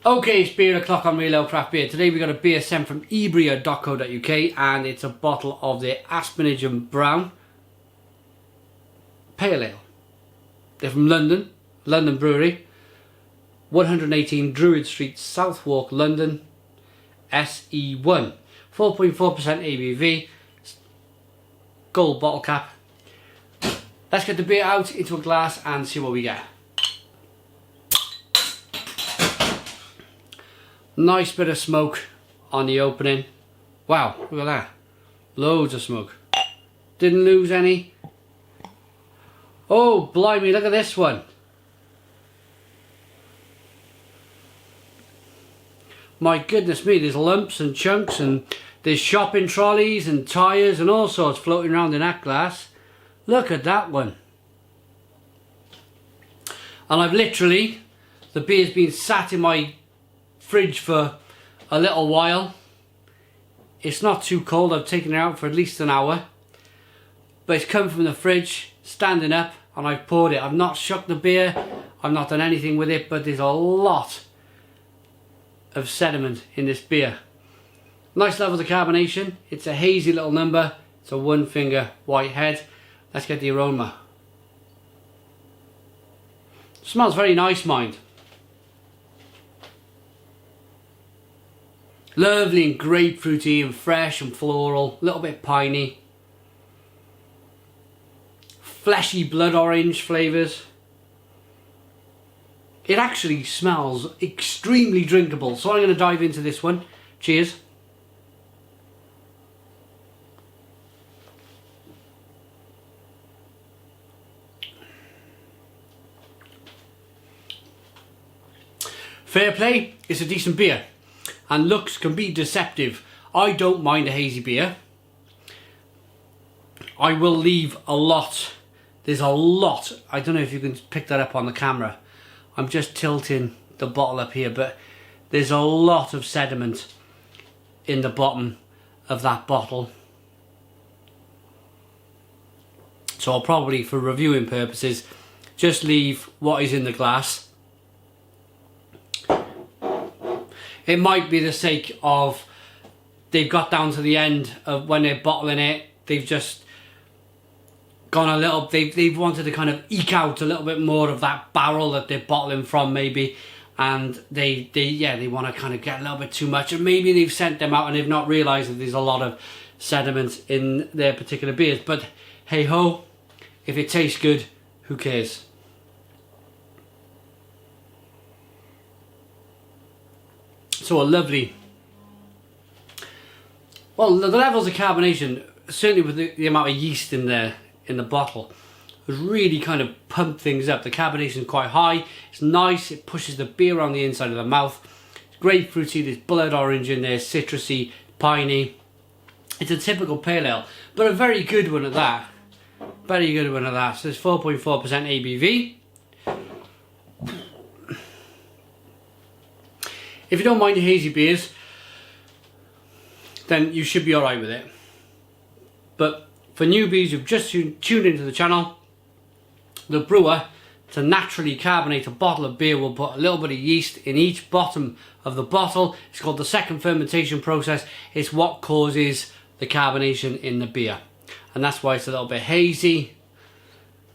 Okay, it's beer o'clock on Real Ale Craft Beer. Today we got a beer sent from ebria.co.uk and it's a bottle of the Aspenage and Brown Pale Ale. They're from London Brewery, 118 Druid Street, Southwark, London, SE1. 4.4% ABV, gold bottle cap. Let's get the beer out into a glass and see what we get. Nice bit of smoke on the opening. Wow, look at that. Loads of smoke. Didn't lose any. Oh, blimey, look at this one. My goodness me, there's lumps and chunks and there's shopping trolleys and tyres and all sorts floating around in that glass. Look at that one. And I've literally, the beer's been sat in my fridge for a little while. It's not too cold. I've taken it out for at least an hour, but it's come from the fridge standing up and I've poured it. I've not shook the beer, I've not done anything with it, but there's a lot of sediment in this beer. Nice levels of carbonation. It's a hazy little number. It's a one finger white head. Let's get the aroma. Smells very nice, mind. Lovely and grapefruity and fresh and floral, a little bit piney. Fleshy blood orange flavours. It actually smells extremely drinkable, so I'm going to dive into this one. Cheers. Fair play, it's a decent beer. And looks can be deceptive. I don't mind a hazy beer. I will leave a lot. There's a lot. I don't know if you can pick that up on the camera. I'm just tilting the bottle up here, but there's a lot of sediment in the bottom of that bottle. So I'll probably, for reviewing purposes, just leave what is in the glass. It might be the sake of they've got down to the end of when they're bottling it, they've just gone a little, they've wanted to kind of eke out a little bit more of that barrel that they're bottling from maybe, and they want to kind of get a little bit too much, and maybe they've sent them out and they've not realised that there's a lot of sediment in their particular beers. But hey ho, if it tastes good, who cares? So a lovely, well, the levels of carbonation, certainly with the amount of yeast in there in the bottle, has really kind of pumped things up. The carbonation is quite high. It's nice. It pushes the beer on the inside of the mouth. It's grapefruity. There's blood orange in there, citrusy, piney. It's a typical pale ale, but a very good one at that. Very good one at that. So it's 4.4% ABV. If you don't mind your hazy beers, then you should be alright with it. But for newbies who've just tuned into the channel, the brewer, to naturally carbonate a bottle of beer, will put a little bit of yeast in each bottom of the bottle. It's called the second fermentation process. It's what causes the carbonation in the beer. And that's why it's a little bit hazy.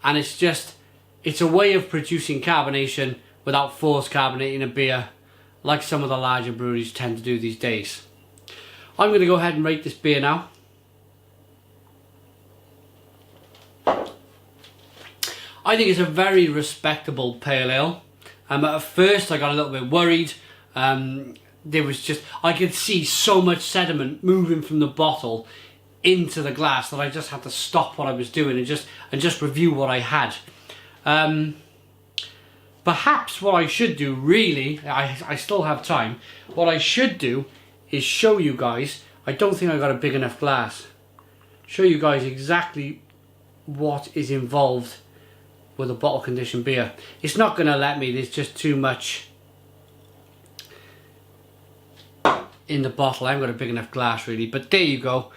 And it's a way of producing carbonation without forced carbonating a beer, like some of the larger breweries tend to do these days. I'm going to go ahead and rate this beer now. I think it's a very respectable pale ale. At first I got a little bit worried. There was just, I could see so much sediment moving from the bottle into the glass that I just had to stop what I was doing and just review what I had. Perhaps what I should do, really, I still have time, what I should do is show you guys, I don't think I got a big enough glass, show you guys exactly what is involved with a bottle conditioned beer. It's not going to let me, there's just too much in the bottle. I haven't got a big enough glass really, but there you go.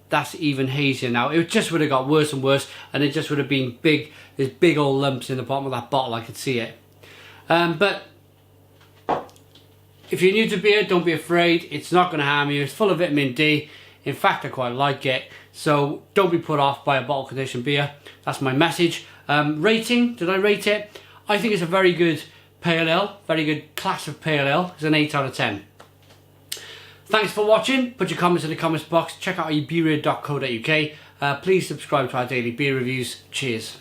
That's even hazier now. It just would have got worse and worse, and it just would have been big. There's big old lumps in the bottom of that bottle. I could see it. But If you're new to beer, don't be afraid. It's not going to harm you. It's full of vitamin D. In fact, I quite like it. So don't be put off by a bottle conditioned beer. That's my message. Rating, did I rate it? I think it's a very good pale ale. Very good class of pale ale. It's an 8 out of 10. Thanks for watching. Put your comments in the comments box. Check out iberia.co.uk. Please subscribe to our daily beer reviews. Cheers.